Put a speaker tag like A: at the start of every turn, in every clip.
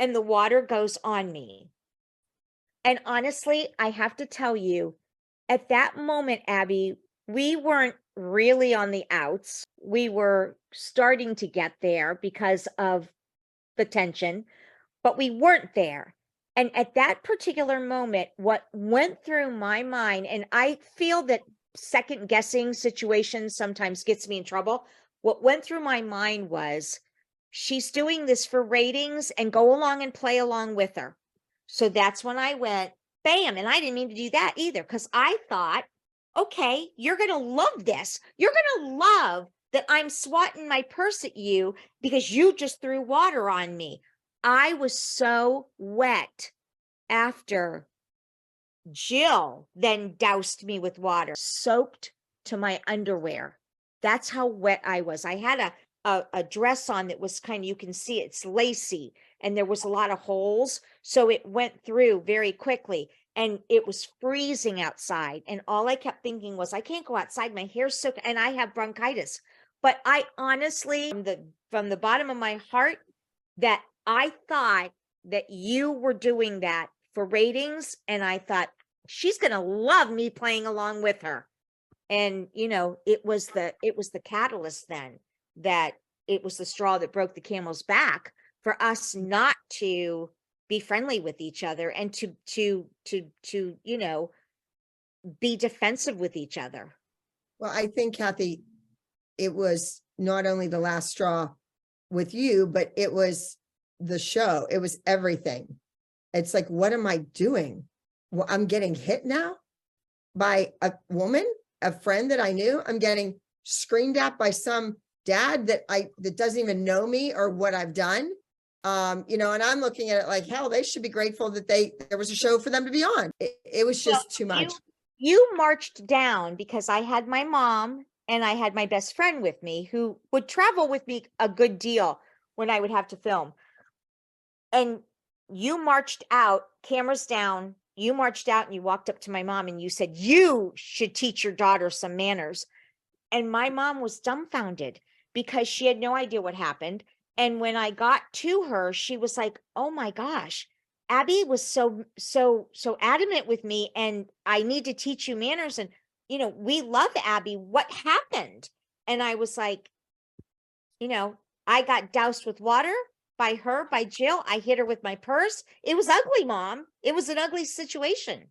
A: and the water goes on me. And honestly, I have to tell you, at that moment, Abby, we weren't really on the outs. We were starting to get there because of the tension, but we weren't there. And at that particular moment, what went through my mind, and I feel that second guessing situations sometimes gets me in trouble. What went through my mind was, she's doing this for ratings, and go along and play along with her. So that's when I went, bam. And I didn't mean to do that either, because I thought, okay, you're going to love this. You're going to love that I'm swatting my purse at you because you just threw water on me. I was so wet after Jill then doused me with water, soaked to my underwear. That's how wet I was. I had a dress on that was kind of, you can see it's lacy, and there was a lot of holes. So it went through very quickly, and it was freezing outside. And all I kept thinking was, I can't go outside. My hair's soaked and I have bronchitis. But I honestly, from the bottom of my heart, that I thought that you were doing that for ratings. And I thought, she's going to love me playing along with her. And, you know, it was the catalyst then, that it was the straw that broke the camel's back for us not to be friendly with each other, and to, you know, be defensive with each other.
B: Well, I think, Cathy, it was not only the last straw with you, but it was the show. It was everything. It's like, what am I doing? Well, I'm getting hit now by a woman, a friend that I knew. I'm getting screamed at by some dad that doesn't even know me or what I've done. You know, and I'm looking at it like, hell, they should be grateful that there was a show for them to be on. It was just too much.
A: You marched down because I had my mom and I had my best friend with me, who would travel with me a good deal when I would have to film. And you marched out, cameras down, you marched out, and you walked up to my mom and you said, you should teach your daughter some manners. And my mom was dumbfounded because she had no idea what happened. And when I got to her, she was like, oh my gosh, Abby was so adamant with me, and I need to teach you manners. And, you know, we love Abby. What happened? And I was like, you know, I got doused with water by Jill. I hit her with my purse. It was ugly, Mom. It was an ugly situation.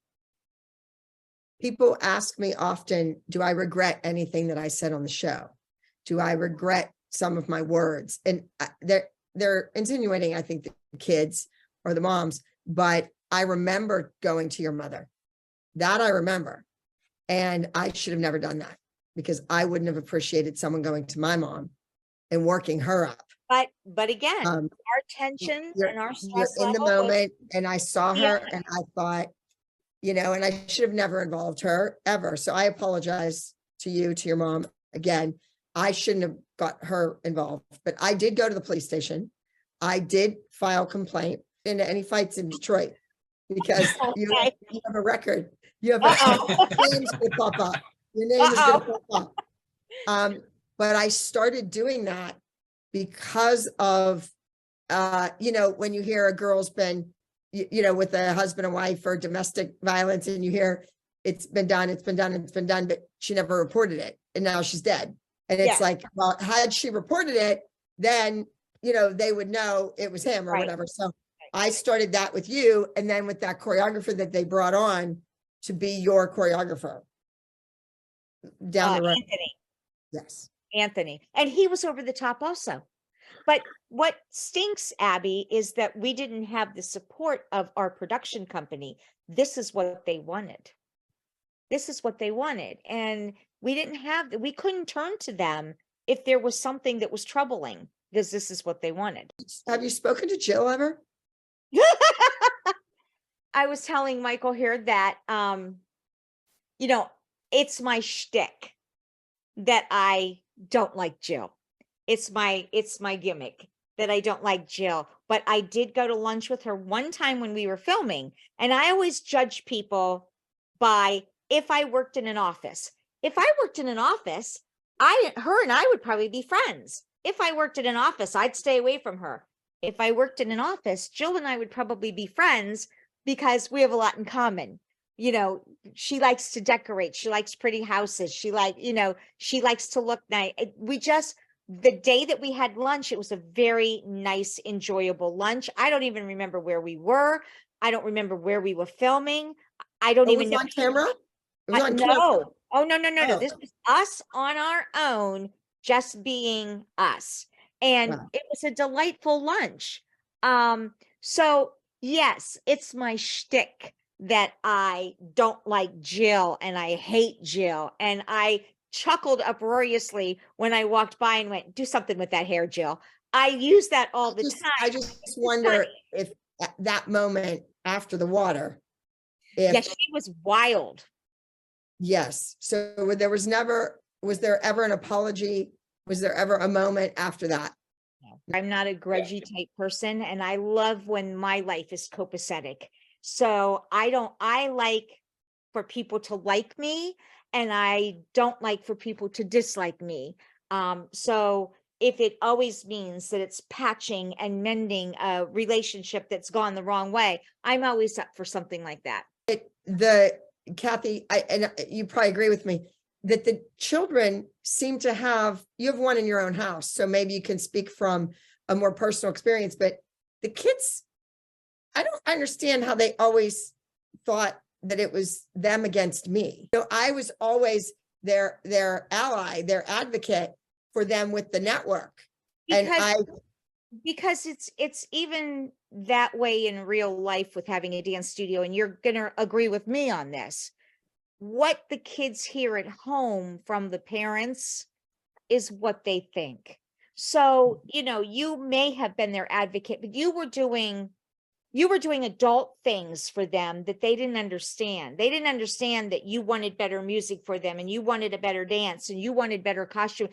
B: People ask me often, do I regret anything that I said on the show? Do I regret some of my words? And they're insinuating, I think, the kids or the moms, but I remember going to your mother. That I remember. And I should have never done that, because I wouldn't have appreciated someone going to my mom and working her up.
A: But again, our tensions and our stress
B: in the moment, and I saw her and I thought, you know, and I should have never involved her ever. So I apologize to you, to your mom. Again, I shouldn't have got her involved, but I did go to the police station. I did file complaint into any fights in Detroit, because you have a record. You have your name's gonna pop up. Your name is gonna pop up. But I started doing that because of, you know, when you hear a girl's been, you know, with a husband and wife or domestic violence, and you hear it's been done, but she never reported it, and now she's dead. And it's like, well, had she reported it, then, you know, they would know it was him or whatever. So I started that with you, and then with that choreographer that they brought on to be your choreographer down the road.
A: Anthony.
B: Yes.
A: Anthony. And he was over the top also. But what stinks, Abby, is that we didn't have the support of our production company. This is what they wanted. This is what they wanted. And we couldn't turn to them if there was something that was troubling, because this is what they wanted.
B: Have you spoken to Jill ever?
A: I was telling Michael here that, you know, it's my shtick that I don't like Jill. It's my gimmick that I don't like Jill. But I did go to lunch with her one time when we were filming, and I always judge people by if I worked in an office. If I worked in an office, her and I would probably be friends. If I worked in an office, I'd stay away from her. if I worked in an office, Jill and I would probably be friends because we have a lot in common. You know, she likes to decorate. She likes pretty houses. She likes to look nice. The day that we had lunch, it was a very nice, enjoyable lunch. I don't even remember where we were. I don't remember where we were filming. I don't
B: Oh,
A: even
B: it was
A: know.
B: on camera? It was on camera?
A: No. Oh, no, no, no, no.
B: Oh.
A: This was us on our own, just being us. And
B: Wow.
A: it was a delightful lunch. So yes, it's my shtick that I don't like Jill and I hate Jill. And I chuckled uproariously when I walked by and went, do something with that hair, Jill. I use that all the time.
B: I just
A: It's
B: wonder
A: funny.
B: if at that moment after the water,
A: Yeah, she was wild.
B: yes. So was there ever an apology? Was there ever a moment after that?
A: I'm not a grudgy type person, and I love when my life is copacetic. So I like for people to like me, and I don't like for people to dislike me. So if it always means that it's patching and mending a relationship that's gone the wrong way, I'm always up for something like that.
B: Cathy, and you probably agree with me that the children seem to have, you have one in your own house, so maybe you can speak from a more personal experience, but the kids, I don't understand how they always thought that it was them against me. I was always their ally, their advocate for them with the network.
A: Because it's even that way in real life with having a dance studio, and you're gonna agree with me on this. What the kids hear at home from the parents is what they think. So, you may have been their advocate, but you were doing adult things for them that they didn't understand. They didn't understand that you wanted better music for them, and you wanted a better dance, and you wanted better costume.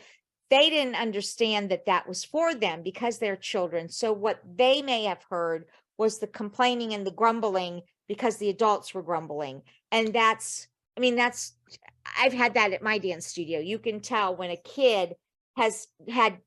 A: They didn't understand that that was for them because they're children. So what they may have heard was the complaining and the grumbling because the adults were grumbling. And I've had that at my dance studio. You can tell when a kid has had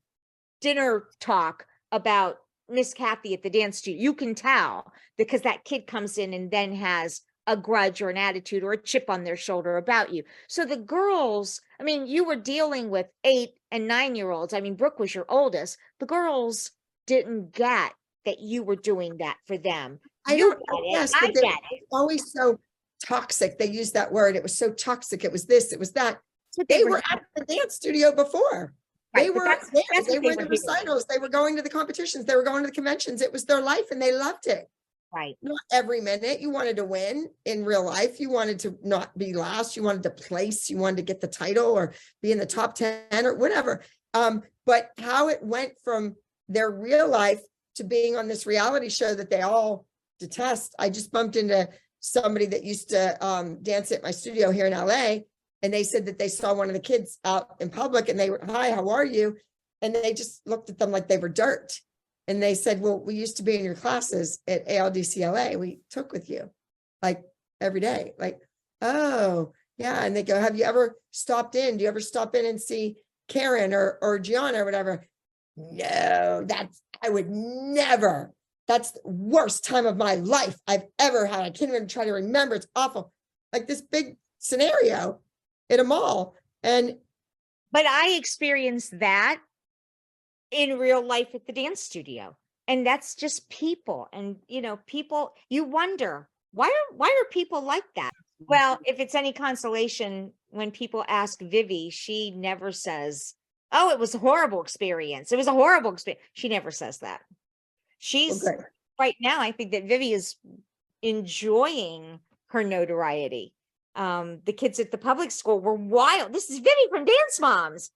A: dinner talk about Miss Cathy at the dance studio. You can tell because that kid comes in and then has a grudge or an attitude or a chip on their shoulder about you. So the girls, you were dealing with 8 and 9-year-olds. Brooke was your oldest. The girls didn't get that you were doing that for them.
B: I
A: You
B: don't
A: get it.
B: yes,
A: I
B: but they
A: get it.
B: always so toxic. They used that word. It was so toxic. It was this, it was that.
A: So
B: They were at the dance studio before.
A: Right,
B: They
A: but
B: were
A: that's
B: there.
A: what
B: They were in the
A: doing.
B: recitals. They were going to the competitions. They were going to the conventions. It was their life and they loved it.
A: Right.
B: Not every minute you wanted to win in real life. You wanted to not be last. You wanted to place. You wanted to get the title or be in the top 10 or whatever. But how it went from their real life to being on this reality show that they all detest. I just bumped into somebody that used to dance at my studio here in LA. And they said that they saw one of the kids out in public and they were, hi, how are you? And they just looked at them like they were dirt. And they said, well, we used to be in your classes at ALDCLA. We took with you like every day. Like, oh, yeah. And they go, have you ever stopped in? Do you ever stop in and see Karen or Gianna or whatever? No, I would never. That's the worst time of my life I've ever had. I can't even try to remember. It's awful. Like this big scenario at a mall.
A: But I experienced that in real life at the dance studio. And that's just people. And, people, you wonder, why are people like that? Well, if it's any consolation, when people ask Vivi, she never says, oh, it was a horrible experience. It was a horrible experience. She never says that. She's right now, I think that Vivi is enjoying her notoriety. The kids at the public school were wild. This is Vivi from Dance Moms.